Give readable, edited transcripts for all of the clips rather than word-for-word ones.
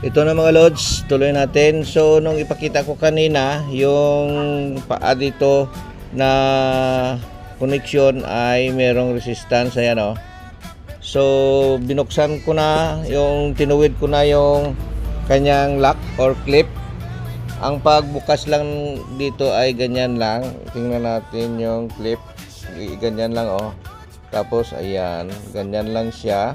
Ito na mga lods, tuloy natin. So nung ipakita ko kanina yung paa dito na connection ay merong resistance, ayan o. So binuksan ko na yung, tinuwid ko na yung kanyang lock or clip. Ang pagbukas lang dito ay ganyan lang. Tingnan natin yung clip, ganyan lang o. Tapos ayan, ganyan lang siya.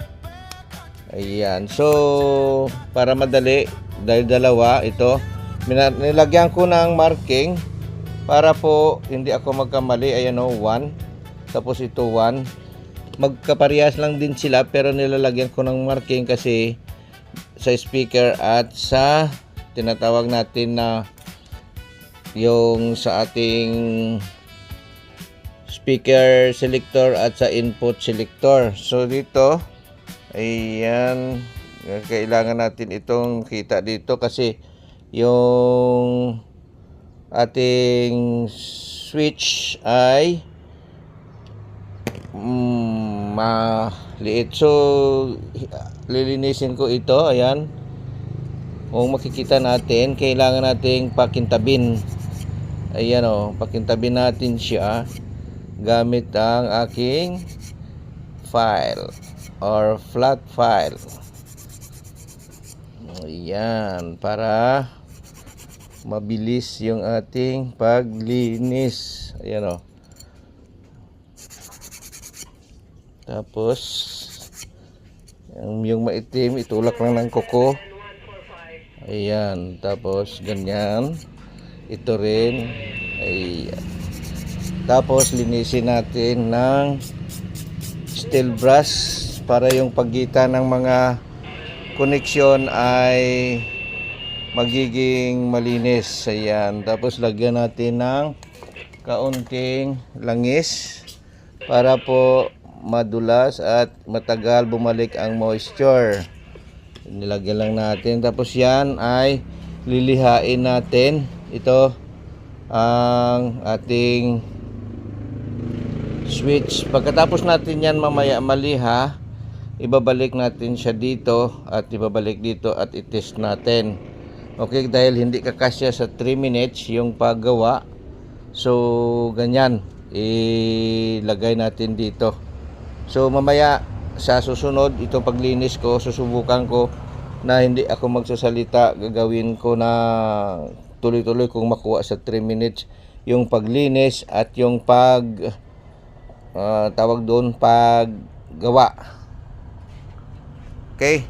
Ayan. So, para madali, dahil dalawa, ito, nilagyan ko ng marking para po hindi ako magkamali. Ayan o, 1. Tapos ito 1. Magkaparehas lang din sila pero nilalagyan ko ng marking kasi sa speaker at sa tinatawag natin na yung sa ating speaker selector at sa input selector. So, dito, ayan, kailangan natin itong kita dito kasi yung ating switch ay maliit. So lilinisin ko ito. Ayan, kung makikita natin, kailangan nating pakintabin. Ayan o, pakintabin natin siya gamit ang aking file or flat file. Ayan, para mabilis yung ating paglinis. Ayan o. Tapos yung maitim, itulak lang ng kuko. Ayan, tapos ganyan. Ito rin. Ayan. Tapos linisin natin ng steel brush para yung pagitan ng mga koneksyon ay magiging malinis. Ayan. Tapos lagyan natin ng kaunting langis para po madulas at matagal bumalik ang moisture. Nilagyan lang natin. Tapos yan ay lilihain natin. Ito ang ating switch. Pagkatapos natin yan mamaya maliha, ibabalik natin siya dito at ibabalik dito at itest natin. Okay, dahil hindi kakasya sa 3 minutes yung paggawa, so ganyan ilagay natin dito. So mamaya sa susunod itong paglinis ko, susubukan ko na hindi ako magsasalita. Gagawin ko na tuloy-tuloy kung makuha sa 3 minutes yung paglinis at yung tawag doon, paggawa. Okay.